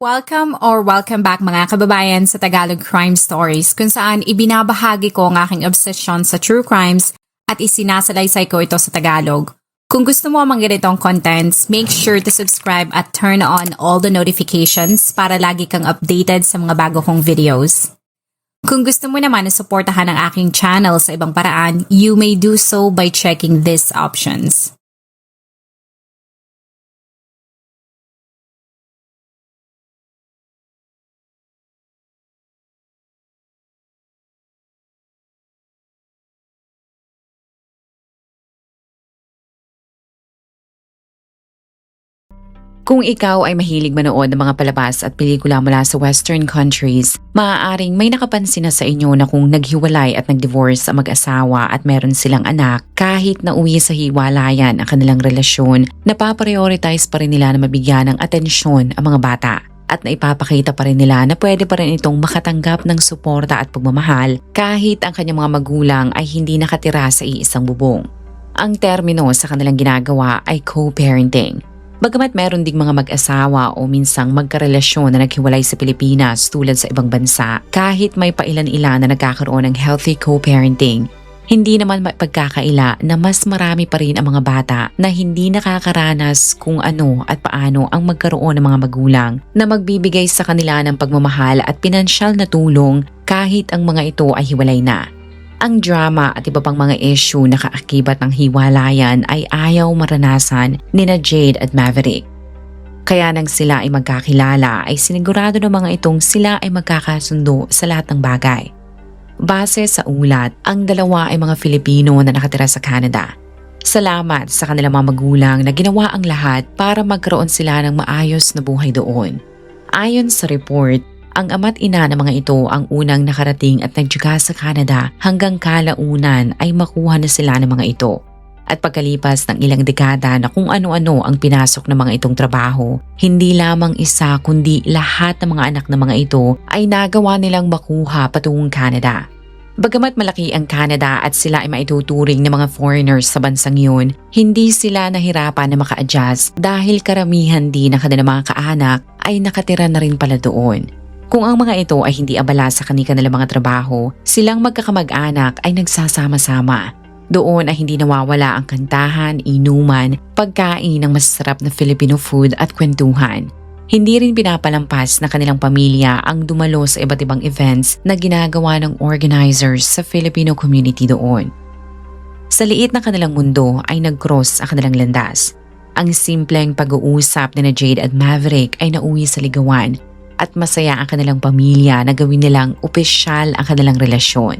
Welcome back mga kababayan sa Tagalog Crime Stories kung saan ibinabahagi ko ang aking obsession sa true crimes at isinasalaysay ko ito sa Tagalog. Kung gusto mo ang mga ganitong contents, make sure to subscribe at turn on all the notifications para lagi kang updated sa mga bago kong videos. Kung gusto mo naman na suportahan ang aking channel sa ibang paraan, you may do so by checking these options. Kung ikaw ay mahilig manood ng mga palabas at pelikula mula sa Western countries, maaaring may nakapansin na sa inyo na kung naghiwalay at nag-divorce ang mag-asawa at meron silang anak, kahit na uwi sa hiwalayan ang kanilang relasyon, napaprioritize pa rin nila na mabigyan ng atensyon ang mga bata. At naipapakita pa rin nila na pwede pa rin itong makatanggap ng suporta at pagmamahal kahit ang kanyang mga magulang ay hindi nakatira sa iisang bubong. Ang termino sa kanilang ginagawa ay co-parenting. Bagamat meron ding mga mag-asawa o minsang magkarelasyon na naghiwalay sa Pilipinas tulad sa ibang bansa, kahit may pailan-ilan na nagkakaroon ng healthy co-parenting, hindi naman pagkakaila na mas marami pa rin ang mga bata na hindi nakakaranas kung ano at paano ang magkaroon ng mga magulang na magbibigay sa kanila ng pagmamahal at pinansyal na tulong kahit ang mga ito ay hiwalay na. Ang drama at iba pang mga issue na kaakibat ng hiwalayan ay ayaw maranasan nina Jade at Maverick. Kaya nang sila ay magkakilala ay sinigurado ng mga itong sila ay magkakasundo sa lahat ng bagay. Base sa ulat, ang dalawa ay mga Filipino na nakatira sa Canada. Salamat sa kanilang mga magulang na ginawa ang lahat para magkaroon sila ng maayos na buhay doon. Ayon sa report, ang ama't ina ng mga ito ang unang nakarating at nagtyaga sa Canada hanggang kalaunan ay makuha na sila ng mga ito. At pagkalipas ng ilang dekada na kung ano-ano ang pinasok ng mga itong trabaho, hindi lamang isa kundi lahat ng mga anak ng mga ito ay nagawa nilang makuha patungong Canada. Bagamat malaki ang Canada at sila ay maituturing ng mga foreigners sa bansang yun, hindi sila nahirapan na maka-adjust dahil karamihan din ng kanilang mga kaanak ay nakatira na rin pala doon. Kung ang mga ito ay hindi abala sa kanilang mga trabaho, silang magkakamag-anak ay nagsasama-sama. Doon ay hindi nawawala ang kantahan, inuman, pagkain ng masasarap na Filipino food at kwentuhan. Hindi rin pinapalampas na kanilang pamilya ang dumalo sa iba't ibang events na ginagawa ng organizers sa Filipino community doon. Sa liit na kanilang mundo ay nag-cross ang kanilang landas. Ang simpleng pag-uusap ni Jade at Maverick ay nauwi sa ligawan. At masaya ang kanilang pamilya na gawin nilang opisyal ang kanilang relasyon.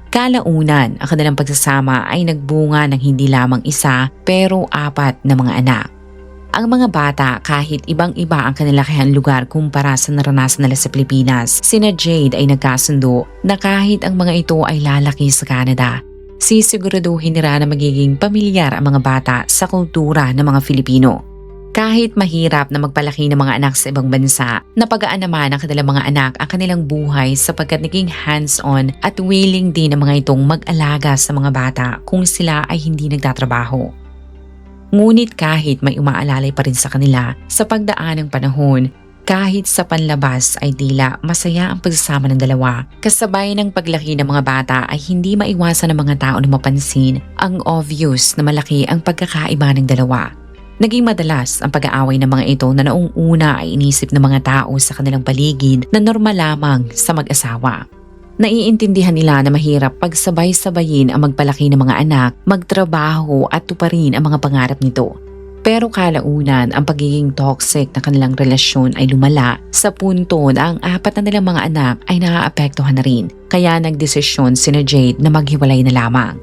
Kalaunan, ang kanilang pagsasama ay nagbunga ng hindi lamang isa pero 4 na mga anak. Ang mga bata kahit ibang-iba ang kanilakihan lugar kumpara sa naranasan nila sa Pilipinas, sina Jade ay nagkasundo na kahit ang mga ito ay lalaki sa Canada, sisiguraduhin nila na magiging pamilyar ang mga bata sa kultura ng mga Filipino. Kahit mahirap na magpalaki ng mga anak sa ibang bansa, napagaan naman ang kanilang mga anak ang kanilang buhay sapagkat naging hands-on at willing din ang mga itong mag-alaga sa mga bata kung sila ay hindi nagtatrabaho. Ngunit kahit may umaalalay pa rin sa kanila sa pagdaan ng panahon, kahit sa panlabas ay tila masaya ang pagsasama ng dalawa, kasabay ng paglaki ng mga bata ay hindi maiwasan ng mga tao na mapansin ang obvious na malaki ang pagkakaiba ng dalawa. Naging madalas ang pag-aaway ng mga ito na noong una ay inisip ng mga tao sa kanilang paligid na normal lamang sa mag-asawa. Naiintindihan nila na mahirap pagsabay-sabayin ang magpalaki ng mga anak, magtrabaho at tuparin ang mga pangarap nito. Pero kalaunan ang pagiging toxic na kanilang relasyon ay lumala sa punto na ang 4 na nilang mga anak ay naaapektuhan na rin. Kaya nagdesisyon sina Jade na maghiwalay na lamang.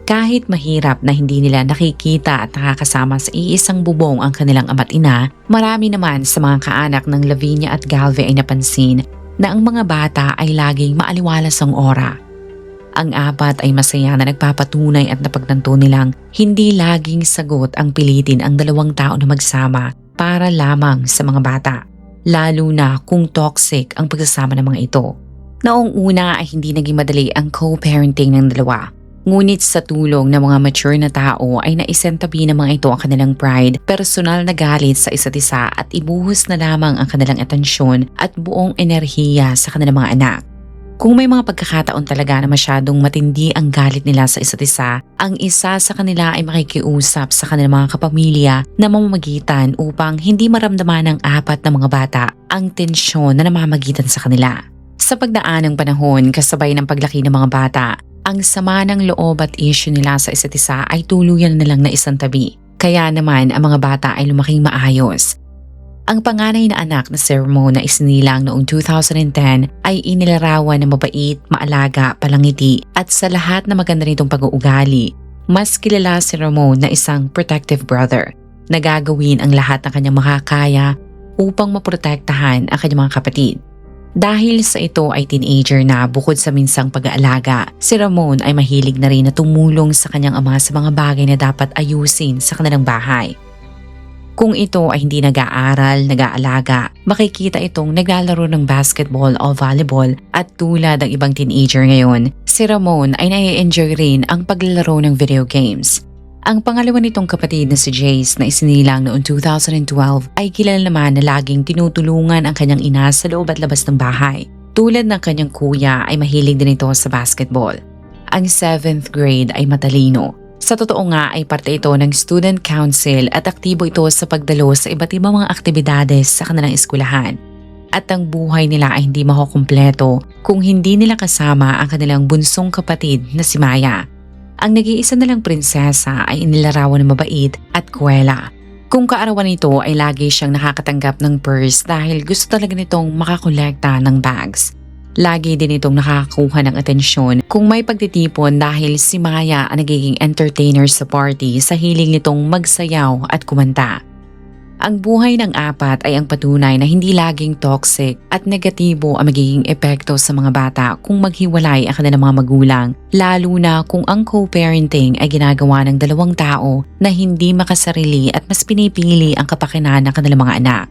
Kahit mahirap na hindi nila nakikita at nakakasama sa iisang bubong ang kanilang ama't ina, marami naman sa mga kaanak ng Lavinia at Galve ay napansin na ang mga bata ay laging maaliwalas ang aura. Ang 4 ay masaya na nagpapatunay at napagtanto nilang hindi laging sagot ang pilitin ang 2 tao na magsama para lamang sa mga bata, lalo na kung toxic ang pagsasama ng mga ito. Noong una ay hindi naging madali ang co-parenting ng dalawa. Ngunit sa tulong ng mga mature na tao ay naisentabi ng mga ito ang kanilang pride, personal na galit sa isa't isa at ibuhos na lamang ang kanilang atensyon at buong enerhiya sa kanilang mga anak. Kung may mga pagkakataon talaga na masyadong matindi ang galit nila sa isa't isa, ang isa sa kanila ay makikiusap sa kanilang mga kapamilya na mamamagitan upang hindi maramdaman ng apat na mga bata ang tensyon na namamagitan sa kanila. Sa pagdaan ng panahon kasabay ng paglaki ng mga bata, ang sama ng loob at issue nila sa isa't isa ay tuluyan na lang na isang tabi. Kaya naman ang mga bata ay lumaking maayos. Ang panganay na anak na si Ramon na isinilang noong 2010 ay inilarawan na mabait, maalaga, palangiti at sa lahat na maganda nitong pag-uugali. Mas kilala si Ramon na isang protective brother na gagawin ang lahat ng kanyang makakaya upang maprotektahan ang kanyang mga kapatid. Dahil sa ito ay teenager na bukod sa minsang pag-aalaga, si Ramon ay mahilig na rin na tumulong sa kanyang ama sa mga bagay na dapat ayusin sa kanilang bahay. Kung ito ay hindi nag-aaral, nag-aalaga, makikita itong naglalaro ng basketball o volleyball at tulad ng ibang teenager ngayon, si Ramon ay nai-enjoy rin ang paglalaro ng video games. Ang pangalawa nitong kapatid na si Jace na isinilang noong 2012 ay kilala naman na laging tinutulungan ang kanyang ina sa loob at labas ng bahay. Tulad ng kanyang kuya ay mahilig din ito sa basketball. Ang 7th grade ay matalino. Sa totoo nga ay parte ito ng student council at aktibo ito sa pagdalo sa iba't ibang mga aktibidades sa kanilang eskwelahan. At ang buhay nila ay hindi makukumpleto kung hindi nila kasama ang kanilang bunsong kapatid na si Maya. Ang nag-iisa nalang prinsesa ay inilarawan ng mabait at kwela. Kung kaarawan nito ay lagi siyang nakakatanggap ng purse dahil gusto talaga nitong makakolekta ng bags. Lagi din itong nakakakuha ng atensyon kung may pagtitipon dahil si Maya ang nagiging entertainer sa party sa hiling nitong magsayaw at kumanta. Ang buhay ng apat ay ang patunay na hindi laging toxic at negatibo ang magiging epekto sa mga bata kung maghiwalay ang kanilang mga magulang, lalo na kung ang co-parenting ay ginagawa ng dalawang tao na hindi makasarili at mas pinipili ang kapakanan ng kanilang mga anak.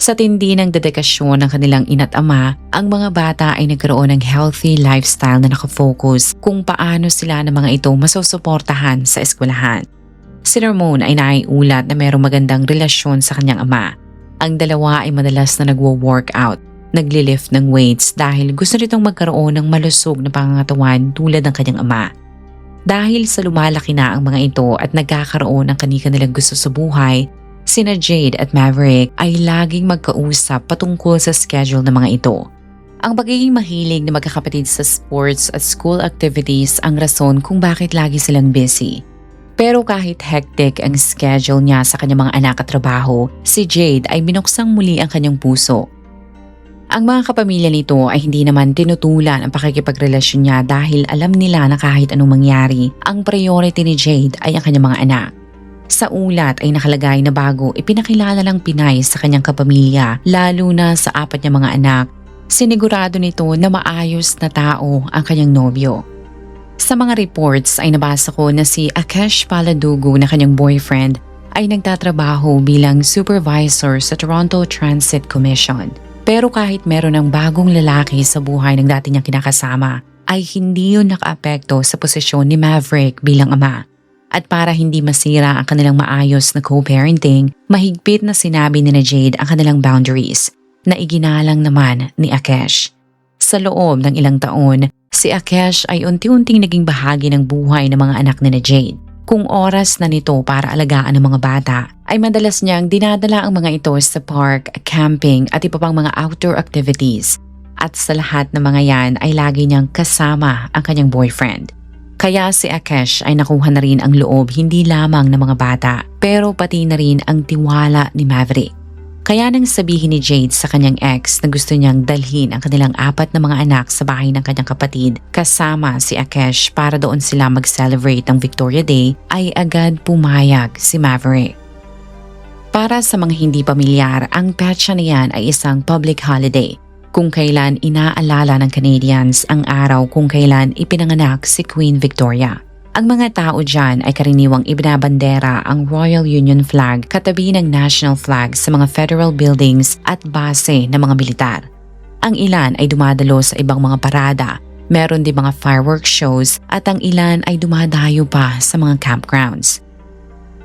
Sa tindi ng dedikasyon ng kanilang ina't ama, ang mga bata ay nagkaroon ng healthy lifestyle na nakafocus kung paano sila ng mga ito masusuportahan sa eskwelahan. Si Ramon ay naiulat na mayroong magandang relasyon sa kanyang ama. Ang dalawa ay madalas na nagwo-workout, nagli-lift ng weights dahil gusto nitong magkaroon ng malusog na pangangatawan tulad ng kanyang ama. Dahil sa lumalaki na ang mga ito at nagkakaroon ng kani-kanilang gusto sa buhay, sina Jade at Maverick ay laging magkausap patungkol sa schedule ng mga ito. Ang pagiging mahilig na magkakapatid sa sports at school activities ang rason kung bakit lagi silang busy. Pero kahit hectic ang schedule niya sa kanyang mga anak at trabaho, si Jade ay binuksang muli ang kanyang puso. Ang mga kapamilya nito ay hindi naman tinutulan ang pakikipagrelasyon niya dahil alam nila na kahit anong mangyari, ang priority ni Jade ay ang kanyang mga anak. Sa ulat ay nakalagay na bago ipinakilala ng Pinay sa kanyang kapamilya, lalo na sa apat niya mga anak, sinigurado nito na maayos na tao ang kanyang nobyo. Sa mga reports ay nabasa ko na si Akesh Paladugu na kanyang boyfriend ay nagtatrabaho bilang supervisor sa Toronto Transit Commission. Pero kahit meron ng bagong lalaki sa buhay ng dati niyang kinakasama, ay hindi yun nakaapekto sa posisyon ni Maverick bilang ama. At para hindi masira ang kanilang maayos na co-parenting, mahigpit na sinabi ni Jade ang kanilang boundaries na iginalang naman ni Akesh. Sa loob ng ilang taon, si Akesh ay unti-unting naging bahagi ng buhay ng mga anak ni Jade. Kung oras na nito para alagaan ang mga bata, ay madalas niyang dinadala ang mga ito sa park, camping at iba pang mga outdoor activities. At sa lahat ng mga yan ay lagi niyang kasama ang kanyang boyfriend. Kaya si Akesh ay nakuha na rin ang loob hindi lamang ng mga bata, pero pati na rin ang tiwala ni Maverick. Kaya nang sabihin ni Jade sa kanyang ex na gusto niyang dalhin ang kanilang apat na mga anak sa bahay ng kanyang kapatid kasama si Akesh para doon sila mag-celebrate ng Victoria Day, ay agad pumayag si Maverick. Para sa mga hindi pamilyar, ang petsa na yan ay isang public holiday kung kailan inaalala ng Canadians ang araw kung kailan ipinanganak si Queen Victoria. Ang mga tao dyan ay karaniwang ibinabandera ang Royal Union Flag katabi ng national flag sa mga federal buildings at base ng mga militar. Ang ilan ay dumadalo sa ibang mga parada Meron din mga fireworks shows at ang ilan ay dumadayo pa sa mga campgrounds.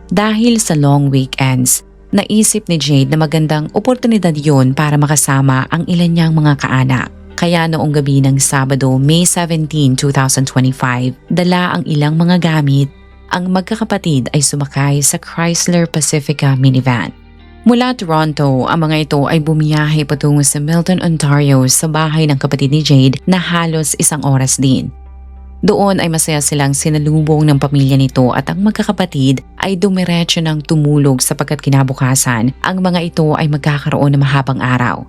Dahil sa long weekends, naisip ni Jade na magandang oportunidad yun para makasama ang ilan niyang mga kaanak. Kaya noong gabi ng Sabado, May 17, 2025, dala ang ilang mga gamit, ang magkakapatid ay sumakay sa Chrysler Pacifica minivan. Mula Toronto, ang mga ito ay bumiyahe patungo sa Milton, Ontario sa bahay ng kapatid ni Jade na halos 1 oras din. Doon ay masaya silang sinalubong ng pamilya nito at ang magkakapatid ay dumiretso ng tumulog sapagkat kinabukasan ang mga ito ay magkakaroon ng mahabang araw.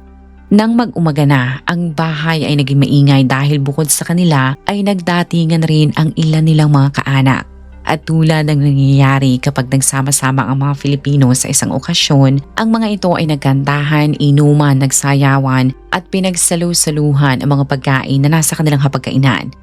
Nang mag-umaga na, ang bahay ay naging maingay dahil bukod sa kanila ay nagdatingan rin ang ilan nilang mga kaanak. At tulad ng nangyayari kapag nagsama-sama ang mga Filipino sa isang okasyon, ang mga ito ay nagkantahan, inuman, nagsayawan at pinagsalu-saluhan ang mga pagkain na nasa kanilang hapagkainan.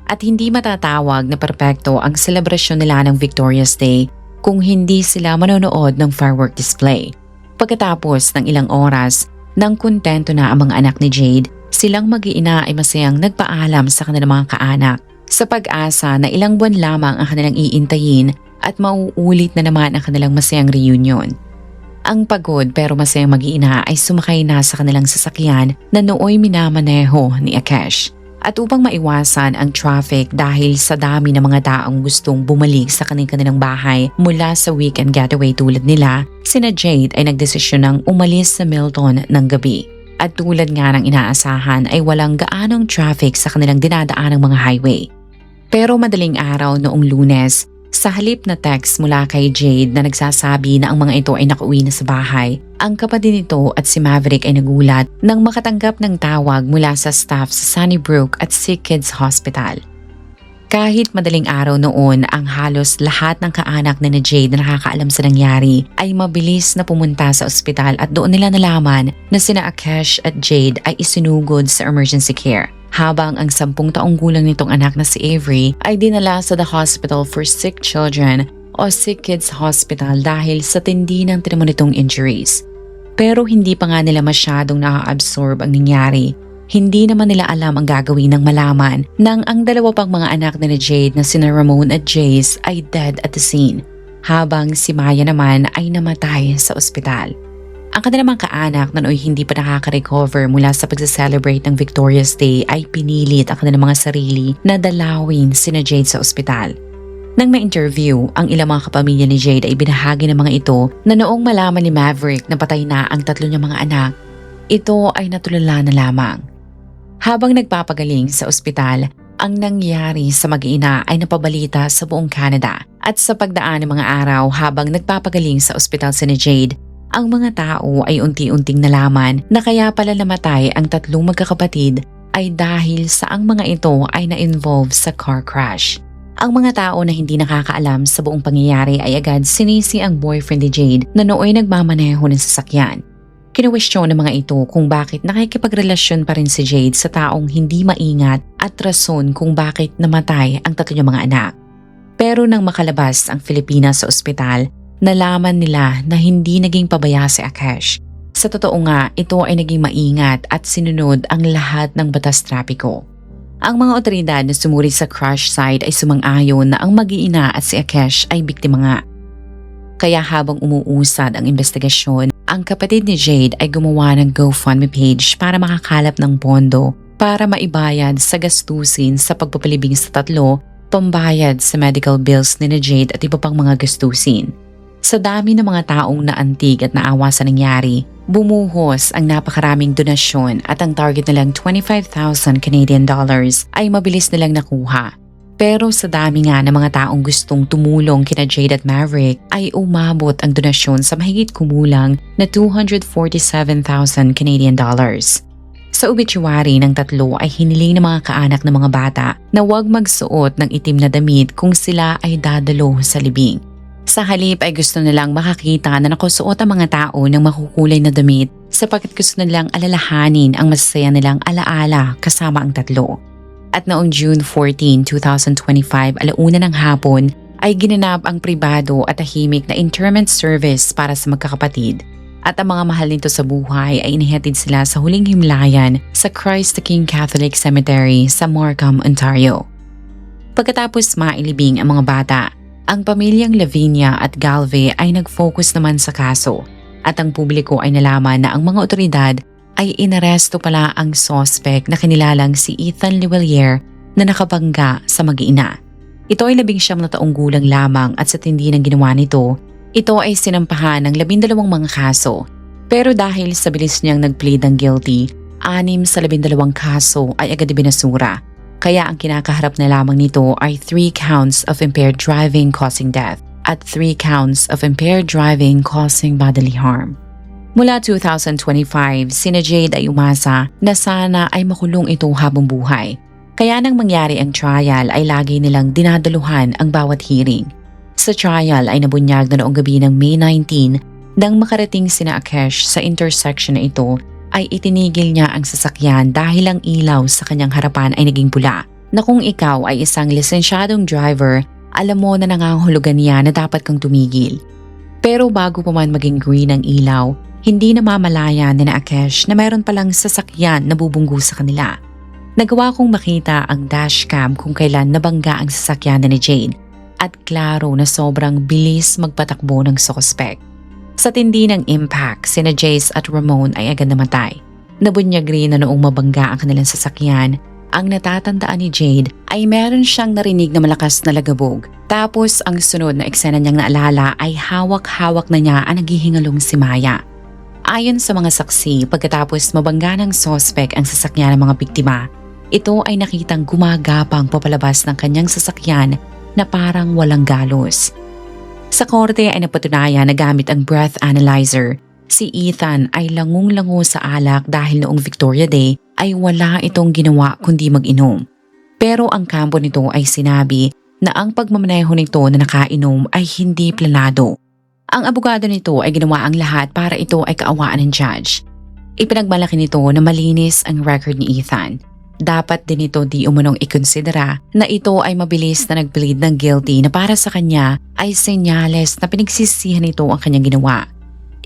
At hindi matatawag na perpekto ang selebrasyon nila ng Victoria's Day kung hindi sila manonood ng firework display. Pagkatapos ng ilang oras, nang kontento na ang mga anak ni Jade, silang mag-iina ay masayang nagpaalam sa kanilang mga kaanak sa pag-asa na ilang buwan lamang ang kanilang iintayin at mauulit na naman ang kanilang masayang reunion. Ang pagod pero masayang mag-iina ay sumakay na sa kanilang sasakyan na nooy minamaneho ni Akesh. At upang maiwasan ang traffic dahil sa dami ng mga taong gustong bumalik sa kanilang bahay mula sa weekend getaway tulad nila, sina Jade ay nagdesisyon ng umalis sa Milton ng gabi. At tulad nga ng inaasahan ay walang gaanong traffic sa kanilang dinadaanang mga highway. Pero madaling araw noong Lunes, sa halip na text mula kay Jade na nagsasabi na ang mga ito ay nakauwi na sa bahay, ang kapatid nito at si Maverick ay nagulat nang makatanggap ng tawag mula sa staff sa Sunnybrook at Sick Kids Hospital. Kahit madaling araw noon, ang halos lahat ng kaanak na Jade na nakakaalam sa nangyari ay mabilis na pumunta sa ospital at doon nila nalaman na sina Akesh at Jade ay isinugod sa emergency care. Habang ang 10 taong gulang nitong anak na si Avery ay dinala sa the Hospital for Sick Children o Sick Kids Hospital dahil sa tindi ng tinamo nitong injuries. Pero hindi pa nga nila masyadong nakaka-absorb ang nangyari. Hindi naman nila alam ang gagawin ng malaman nang ang 2 pang mga anak na Jade na sina Ramon at Jace ay dead at the scene, habang si Maya naman ay namatay sa ospital. Ang kanilang mga kaanak na nooy hindi pa nakaka-recover mula sa pagsa-celebrate ng Victoria's Day ay pinilit ang kanilang mga sarili na dalawin sina Jade sa ospital. Nang ma-interview, ang ilang mga kapamilya ni Jade ay binahagi ng mga ito na noong malaman ni Maverick na patay na ang 3 niyang mga anak, ito ay natulala na lamang. Habang nagpapagaling sa ospital, ang nangyari sa mag-iina ay napabalita sa buong Canada at sa pagdaan ng mga araw habang nagpapagaling sa ospital si Jade, ang mga tao ay unti-unting nalaman na kaya pala namatay ang 3 magkakapatid ay dahil sa ang mga ito ay na-involve sa car crash. Ang mga tao na hindi nakakaalam sa buong pangyayari ay agad sinisi ang boyfriend ni Jade na nooy nagmamaneho ng sasakyan. Kinuwestiyon ng mga ito kung bakit nakikipagrelasyon pa rin si Jade sa taong hindi maingat at rason kung bakit namatay ang 3 niyang mga anak. Pero nang makalabas ang Filipinas sa ospital, nalaman nila na hindi naging pabaya si Akesh. Sa totoo nga, ito ay naging maingat at sinunod ang lahat ng batas trapiko. Ang mga otoridad na sumuri sa crash site ay sumang-ayon na ang mag-iina at si Akesh ay biktima nga. Kaya habang umuusad ang investigasyon, ang kapatid ni Jade ay gumawa ng GoFundMe page para makakalap ng pondo para maibayad sa gastusin sa pagpapalibing sa 3, pambayad sa medical bills ni Jade at iba pang mga gastusin. Sa dami ng mga taong naantig at naawa sa nangyari, bumuhos ang napakaraming donasyon at ang target nilang 25,000 Canadian dollars ay mabilis nilang nakuha. Pero sa dami nga ng mga taong gustong tumulong kina Jade at Maverick ay umabot ang donasyon sa mahigit kumulang na 247,000 Canadian dollars. Sa obituary ng 3 ay hiniling ng mga kaanak ng mga bata na huwag magsuot ng itim na damit kung sila ay dadalo sa libing. Sa halip ay gusto nilang makakita na nakusuot ang mga tao ng makukulay na damit sapagkat gusto nilang alalahanin ang masasaya nilang alaala kasama ang 3. At noong June 14, 2025, 1:00 ng hapon ay ginanap ang pribado at tahimik na interment service para sa magkakapatid. At ang mga mahal nito sa buhay ay inihatid sila sa huling himlayan sa Christ the King Catholic Cemetery sa Markham, Ontario. Pagkatapos mailibing ang mga bata, ang pamilyang Lavinia at Galvey ay nag-focus naman sa kaso at ang publiko ay nalaman na ang mga otoridad ay inaresto pala ang suspect na kinilalang si Ethan Levelier na nakabangga sa mag-ina. Ito ay 19 na taong gulang lamang at sa tindi ng ginawa nito, ito ay sinampahan ng 12 mga kaso. Pero dahil sa bilis niyang nag-plead ng guilty, 6 sa 12 kaso ay agad ibinasura. Kaya ang kinakaharap na lamang nito ay 3 counts of impaired driving causing death at 3 counts of impaired driving causing bodily harm. Mula 2025, sina Jade ay umasa na sana ay makulong ito habang buhay. Kaya nang mangyari ang trial ay lagi nilang dinadaluhan ang bawat hearing. Sa trial ay nabunyag na noong gabi ng May 19 nang makarating sina Akesh sa intersection na ito ay itinigil niya ang sasakyan dahil ang ilaw sa kanyang harapan ay naging pula. Na kung ikaw ay isang lisensyadong driver, alam mo na nangangahulugan niya na dapat kang tumigil. Pero bago pa man maging green ang ilaw, hindi namamalaya ni Akesh na mayroon palang sasakyan na bubunggu sa kanila. Nagawa kong makita ang dashcam kung kailan nabangga ang sasakyan ni Jade at klaro na sobrang bilis magpatakbo ng suspect. Sa tindi ng impact, sina Jace at Ramon ay agad namatay. Nabunyag rin na noong mabangga ang kanilang sasakyan, ang natatandaan ni Jade ay meron siyang narinig na malakas na lagabog. Tapos ang sunod na eksena niyang naalala ay hawak-hawak na niya ang naghihingalong si Maya. Ayon sa mga saksi, pagkatapos mabangga ng suspect ang sasakyan ng mga biktima, ito ay nakitang gumagapang papalabas ng kanyang sasakyan na parang walang galos. Sa korte ay napatunayan na gamit ang breath analyzer, si Ethan ay langung-lango sa alak dahil noong Victoria Day ay wala itong ginawa kundi mag-inom. Pero ang kampo nito ay sinabi na ang pagmamaneho nito na nakainom ay hindi planado. Ang abogado nito ay ginawa ang lahat para ito ay kaawaan ng judge. Ipinagmalaki nito na malinis ang record ni Ethan. Dapat din ito di umunong ikonsidera na ito ay mabilis na nag-plead ng guilty na para sa kanya ay senyales na pinagsisihan nito ang kanyang ginawa.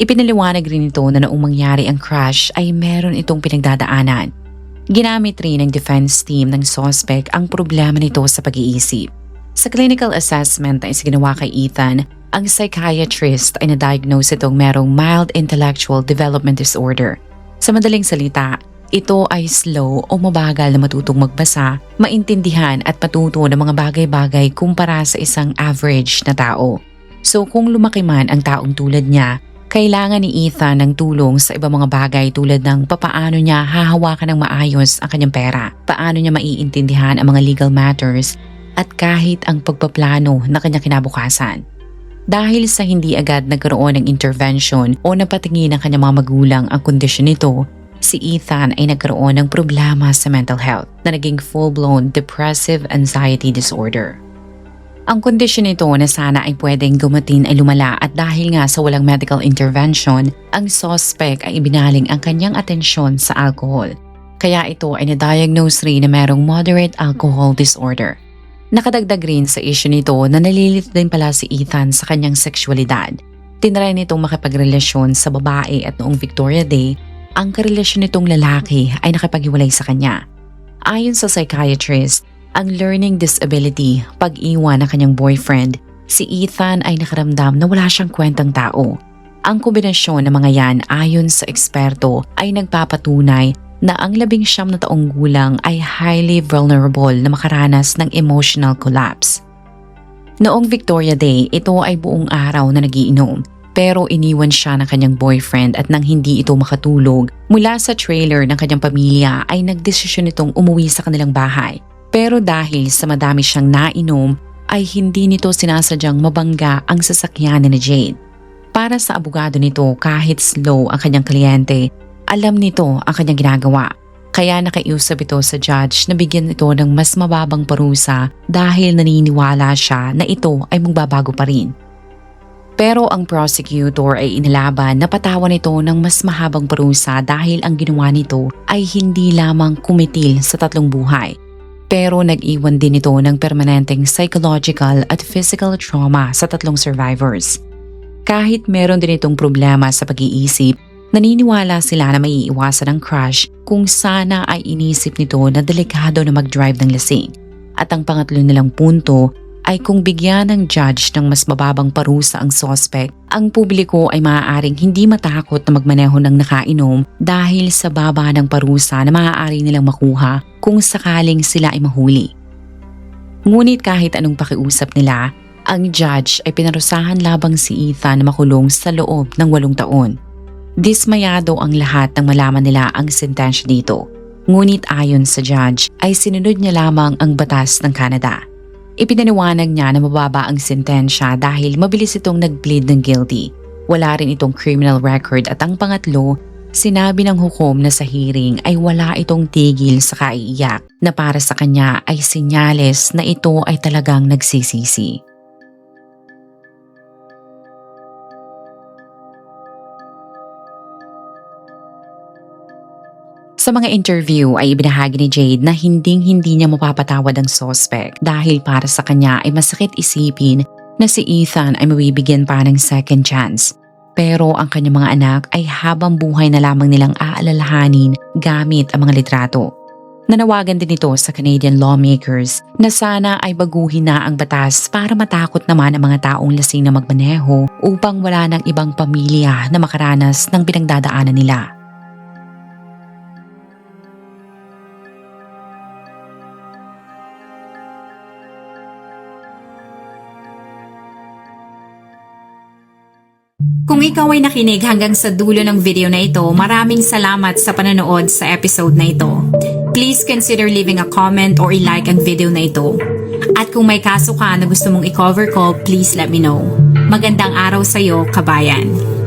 Ipinaliwanag rin ito na noong mangyari ang crash ay meron itong pinagdadaanan. Ginamit rin ng defense team ng suspect ang problema nito sa pag-iisip. Sa clinical assessment na ginawa kay Ethan, ang psychiatrist ay na-diagnose itong merong mild intellectual development disorder. Sa madaling salita, ito ay slow o mabagal na matutong magbasa, maintindihan at matuto ng mga bagay-bagay kumpara sa isang average na tao. So kung lumaki man ang taong tulad niya, kailangan ni Ethan ng tulong sa ibang mga bagay tulad ng papaano niya hahawakan ng maayos ang kanyang pera, paano niya maiintindihan ang mga legal matters at kahit ang pagpaplano na kanyang kinabukasan. Dahil sa hindi agad nagkaroon ng intervention o napatingin ng kanyang mga magulang ang kondisyon nito, si Ethan ay nagkaroon ng problema sa mental health na naging full-blown depressive anxiety disorder. Ang kondisyon nito na sana ay pwedeng gumatin ay lumala at dahil nga sa walang medical intervention, ang suspect ay ibinaling ang kanyang atensyon sa alcohol. Kaya ito ay na-diagnose rin na merong moderate alcohol disorder. Nakadagdag rin sa issue nito na nalilito din pala si Ethan sa kanyang sexualidad. Tinry nitong makipagrelasyon sa babae at noong Victoria Day, ang karelasyon nitong lalaki ay nakipaghiwalay sa kanya. Ayon sa psychiatrist, ang learning disability, pag-iwan ng kanyang boyfriend, si Ethan ay nakaramdam na wala siyang kwentang tao. Ang kombinasyon ng mga yan ayon sa eksperto ay nagpapatunay na ang 19 na taong gulang ay highly vulnerable na makaranas ng emotional collapse. Noong Victoria Day, ito ay buong araw na nagiinom. Pero iniwan siya ng kanyang boyfriend at nang hindi ito makatulog, mula sa trailer ng kanyang pamilya ay nagdesisyon itong umuwi sa kanilang bahay. Pero dahil sa madami siyang nainom, ay hindi nito sinasadyang mabangga ang sasakyan ni Jade. Para sa abogado nito, kahit slow ang kanyang kliyente, alam nito ang kanyang ginagawa. Kaya nakaiusap ito sa judge na bigyan ito ng mas mababang parusa dahil naniniwala siya na ito ay magbabago pa rin. Pero ang prosecutor ay inilaban na patawan nito ng mas mahabang parusa dahil ang ginawa nito ay hindi lamang kumitil sa 3 buhay. Pero nag-iwan din ito ng permanenteng psychological at physical trauma sa 3 survivors. Kahit meron din itong problema sa pag-iisip, naniniwala sila na maiiwasan ang crush kung sana ay inisip nito na delikado na mag-drive ng lasing. At ang pangatlo nilang punto ay kung bigyan ng judge ng mas mababang parusa ang suspect, ang publiko ay maaaring hindi matakot na magmaneho ng nakainom dahil sa baba ng parusa na maaari nilang makuha kung sakaling sila ay mahuli. Ngunit kahit anong pakiusap nila, ang judge ay pinarusahan labang si Ethan na makulong sa loob ng 8 taon. Dismayado ang lahat nang malaman nila ang sentensya dito. Ngunit ayon sa judge ay sinunod niya lamang ang batas ng Canada. Ipinaliwanag niya na mababa ang sentensya dahil mabilis itong nag-plead ng guilty. Wala rin itong criminal record at ang pangatlo, sinabi ng hukom na sa hearing ay wala itong tigil sa kaiiyak na para sa kanya ay senyales na ito ay talagang nagsisisi. Sa mga interview ay ibinahagi ni Jade na hinding-hindi niya mapapatawad ang suspect dahil para sa kanya ay masakit isipin na si Ethan ay mabibigyan pa ng second chance. Pero ang kanyang mga anak ay habang buhay na lamang nilang aalalahanin gamit ang mga litrato. Nanawagan din ito sa Canadian lawmakers na sana ay baguhin na ang batas para matakot naman ang mga taong lasing na magmaneho upang wala ng ibang pamilya na makaranas ng pinagdadaanan nila. Kung ikaw ay nakinig hanggang sa dulo ng video na ito, maraming salamat sa panonood sa episode na ito. Please consider leaving a comment or i-like ang video na ito. At kung may kaso ka na gusto mong i-cover ko, please let me know. Magandang araw sa iyo, kabayan.